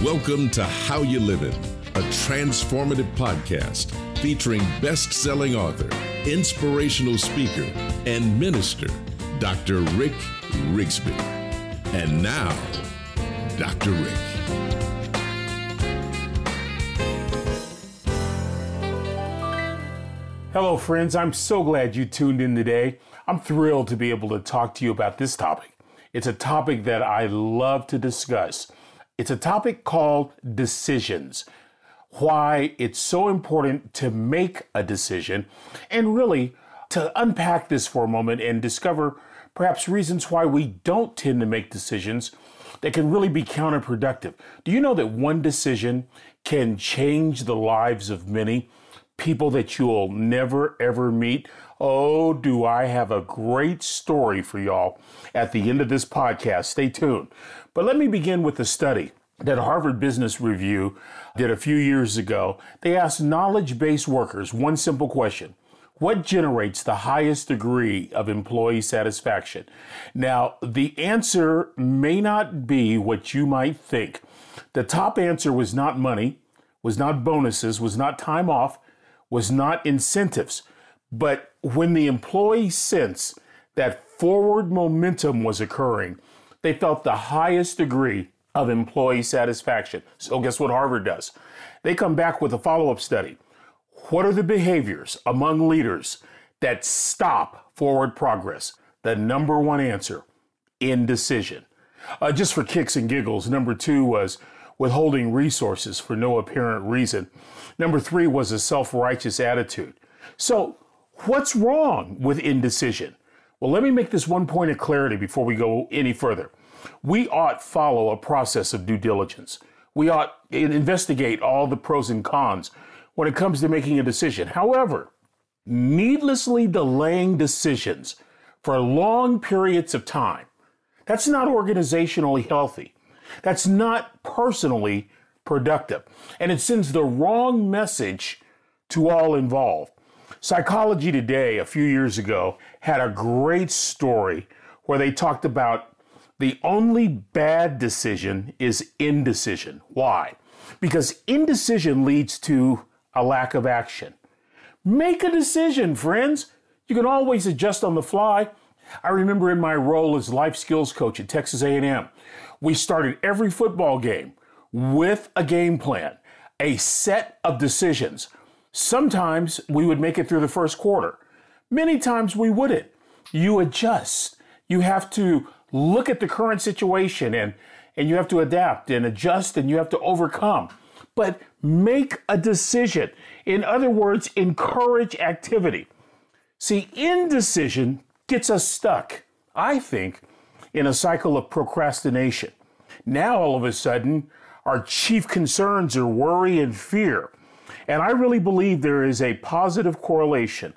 Welcome to How You Living, a transformative podcast featuring best-selling author, inspirational speaker, and minister, Dr. Rick Rigsby. And now, Dr. Rick. Hello, friends. I'm so glad you tuned in today. I'm thrilled to be able to talk to you about this topic. It's a topic that I love to discuss. It's a topic called decisions. Why it's so important to make a decision, and really to unpack this for a moment and discover perhaps reasons why we don't tend to make decisions that can really be counterproductive. Do you know that one decision can change the lives of many people that you'll never ever meet? Oh, do I have a great story for y'all at the end of this podcast. Stay tuned. But let me begin with a study that Harvard Business Review did a few years ago. They asked knowledge-based workers one simple question: what generates the highest degree of employee satisfaction? Now, the answer may not be what you might think. The top answer was not money, was not bonuses, was not time off, was not incentives. But when the employee sensed that forward momentum was occurring, they felt the highest degree of employee satisfaction. So guess what Harvard does? They come back with a follow-up study. What are the behaviors among leaders that stop forward progress? The number one answer: indecision. Just for kicks and giggles, number two was withholding resources for no apparent reason. Number three was a self-righteous attitude. So what's wrong with indecision? Well, let me make this one point of clarity before we go any further. We ought follow a process of due diligence. We ought investigate all the pros and cons when it comes to making a decision. However, needlessly delaying decisions for long periods of time, that's not organizationally healthy. That's not personally productive. And it sends the wrong message to all involved. Psychology Today, a few years ago, had a great story where they talked about the only bad decision is indecision. Why? Because indecision leads to a lack of action. Make a decision, friends. You can always adjust on the fly. I remember in my role as life skills coach at Texas A&M, we started every football game with a game plan, a set of decisions. Sometimes we would make it through the first quarter. Many times we wouldn't. You adjust. You have to look at the current situation and you have to adapt and adjust and you have to overcome. But make a decision. In other words, encourage activity. See, indecision gets us stuck, I think, in a cycle of procrastination. Now, all of a sudden, our chief concerns are worry and fear. And I really believe there is a positive correlation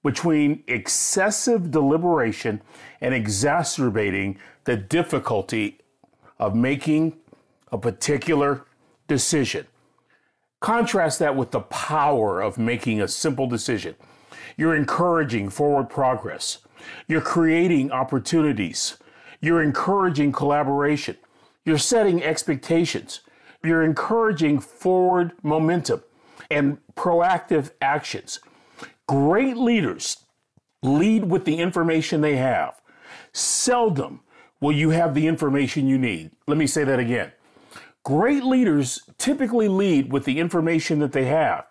between excessive deliberation and exacerbating the difficulty of making a particular decision. Contrast that with the power of making a simple decision. You're encouraging forward progress. You're creating opportunities. You're encouraging collaboration. You're setting expectations. You're encouraging forward momentum and proactive actions. Great leaders lead with the information they have. Seldom will you have the information you need. Let me say that again. Great leaders typically lead with the information that they have.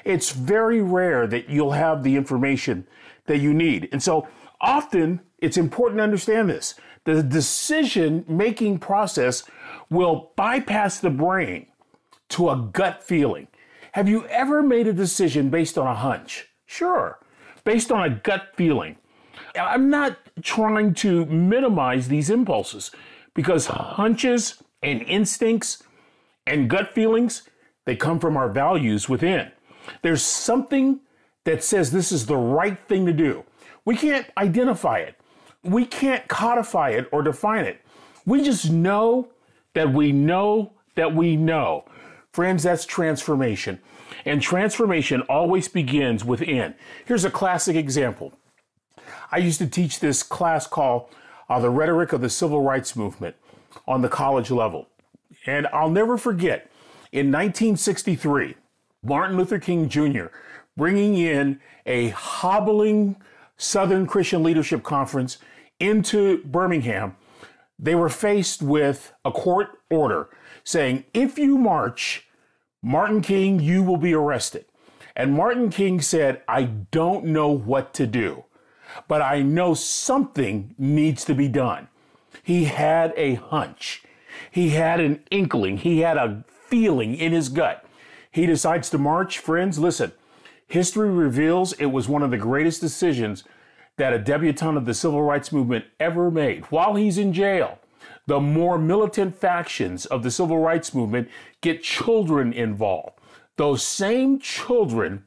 It's very rare that you'll have the information that you need. And so often it's important to understand this. The decision-making process will bypass the brain to a gut feeling. Have you ever made a decision based on a hunch? Sure, based on a gut feeling. I'm not trying to minimize these impulses because hunches and instincts and gut feelings, they come from our values within. There's something that says this is the right thing to do. We can't identify it. We can't codify it or define it. We just know that we know that we know. Friends, that's transformation. And transformation always begins within. Here's a classic example. I used to teach this class called The Rhetoric of the Civil Rights Movement on the college level. And I'll never forget, in 1963, Martin Luther King Jr. bringing in a hobbling Southern Christian Leadership Conference into Birmingham, they were faced with a court order saying, if you march, Martin King, you will be arrested. And Martin King said, I don't know what to do, but I know something needs to be done. He had a hunch. He had an inkling. He had a feeling in his gut. He decides to march. Friends, listen, history reveals it was one of the greatest decisions that a debutante of the civil rights movement ever made. While he's in jail, the more militant factions of the civil rights movement get children involved. Those same children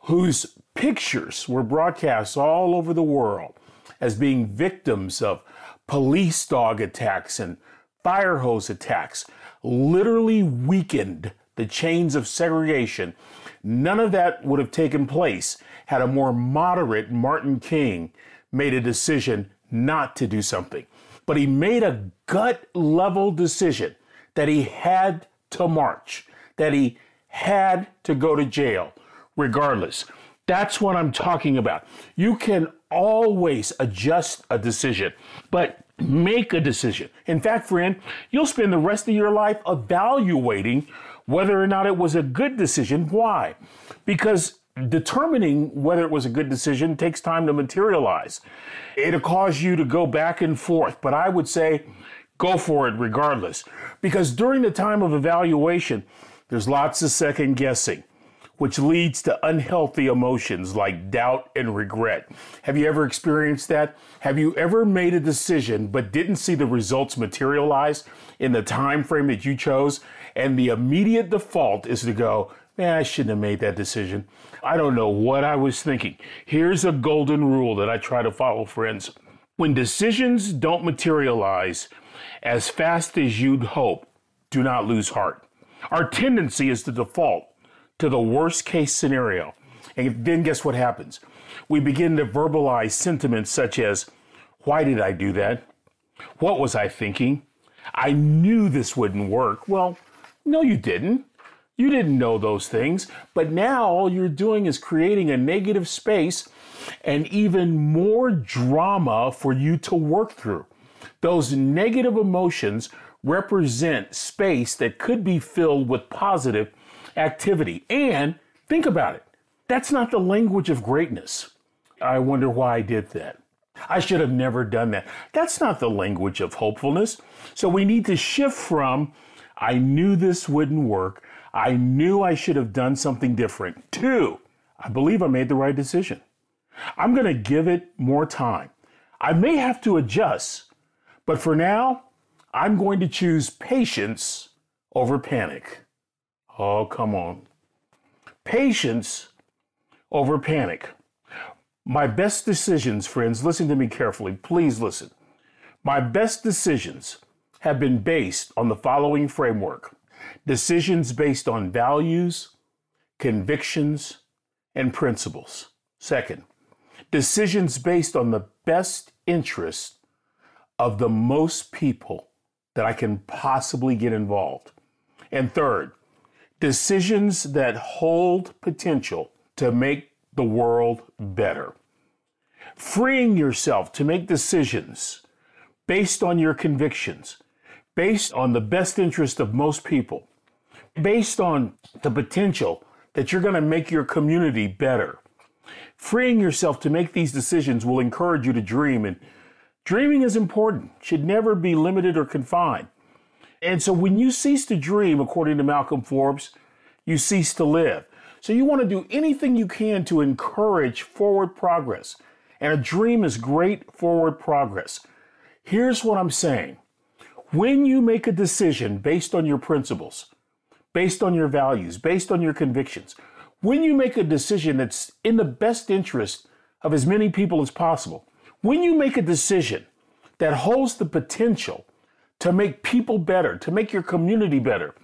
whose pictures were broadcast all over the world as being victims of police dog attacks and fire hose attacks literally weakened the chains of segregation. None of that would have taken place had a more moderate Martin King made a decision not to do something. But he made a gut level decision that he had to march, that he had to go to jail regardless. That's what I'm talking about. You can always adjust a decision, but make a decision. In fact, friend, you'll spend the rest of your life evaluating whether or not it was a good decision. Why? Because determining whether it was a good decision takes time to materialize. It'll cause you to go back and forth, but I would say go for it regardless. Because during the time of evaluation, there's lots of second guessing, which leads to unhealthy emotions like doubt and regret. Have you ever experienced that? Have you ever made a decision but didn't see the results materialize in the time frame that you chose? And the immediate default is to go, man, I shouldn't have made that decision. I don't know what I was thinking. Here's a golden rule that I try to follow, friends. When decisions don't materialize as fast as you'd hope, do not lose heart. Our tendency is to default to the worst case scenario. And then guess what happens? We begin to verbalize sentiments such as, why did I do that? What was I thinking? I knew this wouldn't work. Well, no, you didn't. You didn't know those things. But now all you're doing is creating a negative space and even more drama for you to work through. Those negative emotions represent space that could be filled with positive activity. And think about it. That's not the language of greatness. I wonder why I did that. I should have never done that. That's not the language of hopefulness. So we need to shift from, I knew this wouldn't work, I knew I should have done something different, to, I believe I made the right decision. I'm going to give it more time. I may have to adjust, but for now, I'm going to choose patience over panic. Oh, come on. Patience over panic. My best decisions, friends, listen to me carefully. Please listen. My best decisions have been based on the following framework. Decisions based on values, convictions, and principles. Second, decisions based on the best interest of the most people that I can possibly get involved. And third, decisions that hold potential to make the world better. Freeing yourself to make decisions based on your convictions, based on the best interest of most people, based on the potential that you're going to make your community better. Freeing yourself to make these decisions will encourage you to dream, and dreaming is important, should never be limited or confined. And so when you cease to dream, according to Malcolm Forbes, you cease to live. So you want to do anything you can to encourage forward progress. And a dream is great forward progress. Here's what I'm saying. When you make a decision based on your principles, based on your values, based on your convictions, when you make a decision that's in the best interest of as many people as possible, when you make a decision that holds the potential to make people better, to make your community better,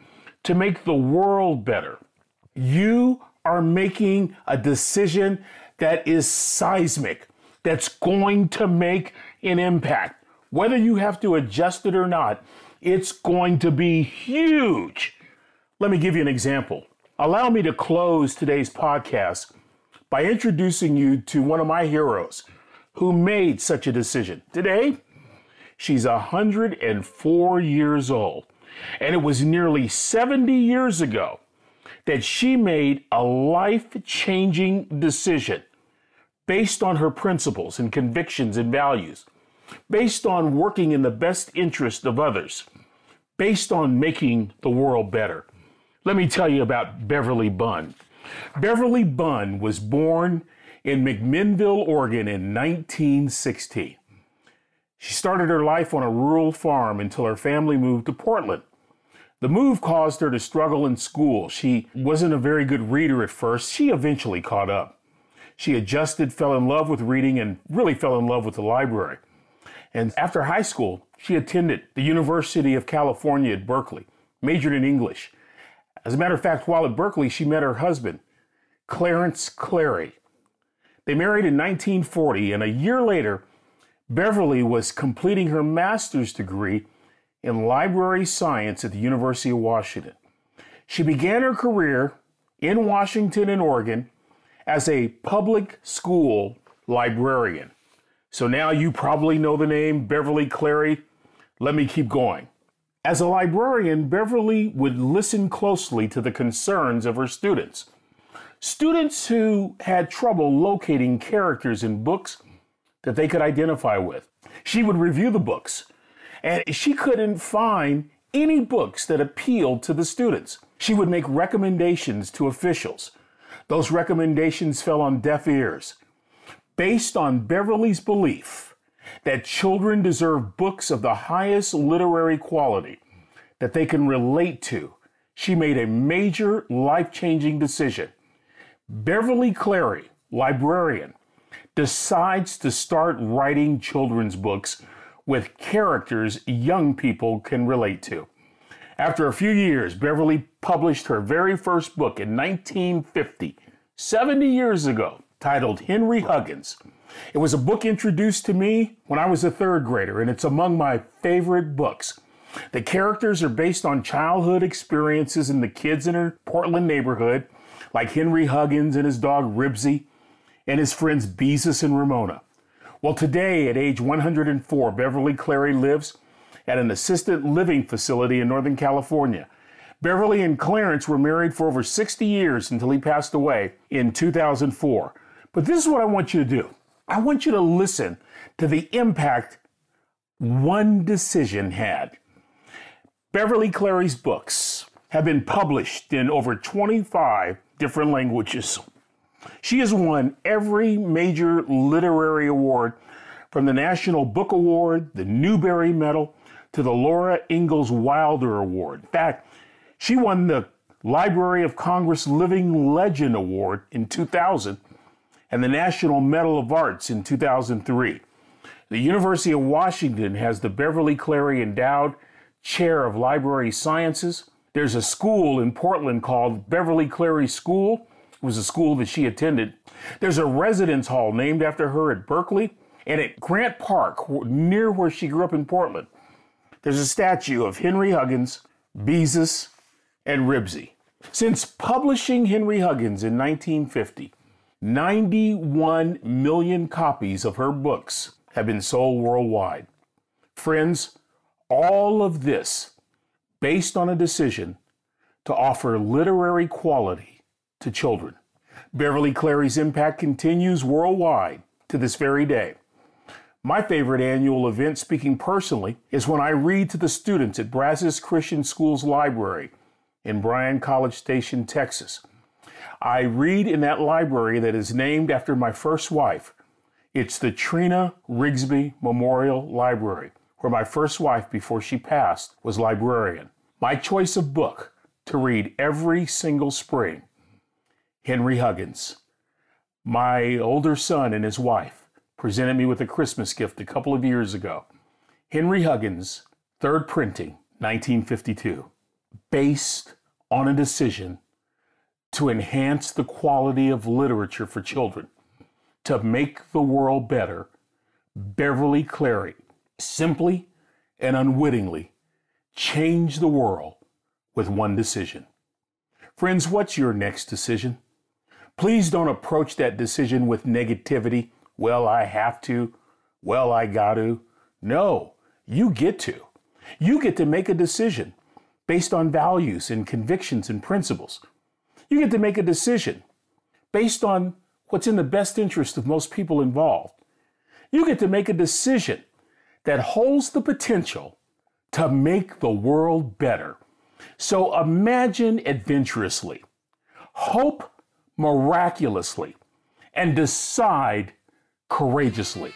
to make the world better, you are making a decision that is seismic, that's going to make an impact. Whether you have to adjust it or not, it's going to be huge. Let me give you an example. Allow me to close today's podcast by introducing you to one of my heroes who made such a decision. Today, she's 104 years old, and it was nearly 70 years ago that she made a life-changing decision based on her principles and convictions and values, based on working in the best interest of others, based on making the world better. Let me tell you about Beverly Bunn. Beverly Bunn was born in McMinnville, Oregon in 1916. She started her life on a rural farm until her family moved to Portland. The move caused her to struggle in school. She wasn't a very good reader at first. She eventually caught up. She adjusted, fell in love with reading, and really fell in love with the library. And after high school, she attended the University of California at Berkeley, majored in English. As a matter of fact, while at Berkeley, she met her husband, Clarence Clary. They married in 1940, and a year later, Beverly was completing her master's degree in library science at the University of Washington. She began her career in Washington and Oregon as a public school librarian. So now you probably know the name Beverly Clary. Let me keep going. As a librarian, Beverly would listen closely to the concerns of her students. Students who had trouble locating characters in books that they could identify with. She would review the books, and she couldn't find any books that appealed to the students. She would make recommendations to officials. Those recommendations fell on deaf ears. Based on Beverly's belief that children deserve books of the highest literary quality that they can relate to, she made a major life-changing decision. Beverly Clary, librarian, decides to start writing children's books with characters young people can relate to. After a few years, Beverly published her very first book in 1950, 70 years ago, titled Henry Huggins. It was a book introduced to me when I was a third grader, and it's among my favorite books. The characters are based on childhood experiences in the kids in her Portland neighborhood, like Henry Huggins and his dog Ribsy, and his friends Beezus and Ramona. Well, today, at age 104, Beverly Clary lives at an assisted living facility in Northern California. Beverly and Clarence were married for over 60 years until he passed away in 2004. But this is what I want you to do. I want you to listen to the impact one decision had. Beverly Clary's books have been published in over 25 different languages. She has won every major literary award, from the National Book Award, the Newbery Medal, to the Laura Ingalls Wilder Award. In fact, she won the Library of Congress Living Legend Award in 2000 and the National Medal of Arts in 2003. The University of Washington has the Beverly Clary Endowed Chair of Library Sciences. There's a school in Portland called Beverly Clary School. It was a school that she attended. There's a residence hall named after her at Berkeley, and at Grant Park, near where she grew up in Portland, there's a statue of Henry Huggins, Beezus, and Ribsy. Since publishing Henry Huggins in 1950, 91 million copies of her books have been sold worldwide. Friends, all of this based on a decision to offer literary quality to children. Beverly Clary's impact continues worldwide to this very day. My favorite annual event, speaking personally, is when I read to the students at Brazos Christian School's library in Bryan College Station, Texas. I read in that library that is named after my first wife. It's the Trina Rigsby Memorial Library, where my first wife, before she passed, was librarian. My choice of book to read every single spring, Henry Huggins. My older son and his wife presented me with a Christmas gift a couple of years ago. Henry Huggins, third printing, 1952, based on a decision to enhance the quality of literature for children, to make the world better. Beverly Clary simply and unwittingly change the world with one decision. Friends, what's your next decision? Please don't approach that decision with negativity. Well, I have to. Well, I got to. No, you get to. You get to make a decision based on values and convictions and principles. You get to make a decision based on what's in the best interest of most people involved. You get to make a decision that holds the potential to make the world better. So imagine adventurously, hope miraculously, and decide courageously,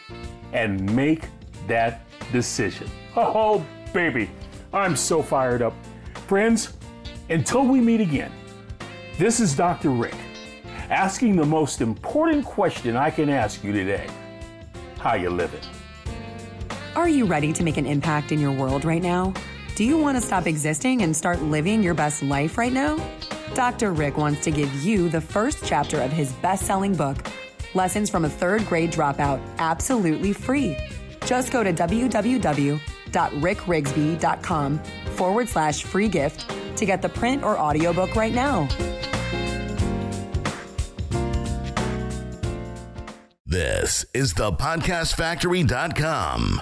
and make that decision. Oh, baby, I'm so fired up. Friends, until we meet again, this is Dr. Rick, asking the most important question I can ask you today. How you living? Are you ready to make an impact in your world right now? Do you want to stop existing and start living your best life right now? Dr. Rick wants to give you the first chapter of his best-selling book, Lessons from a Third Grade Dropout, absolutely free. Just go to www.rickrigsby.com/free gift to get the print or audiobook right now. This is thepodcastfactory.com.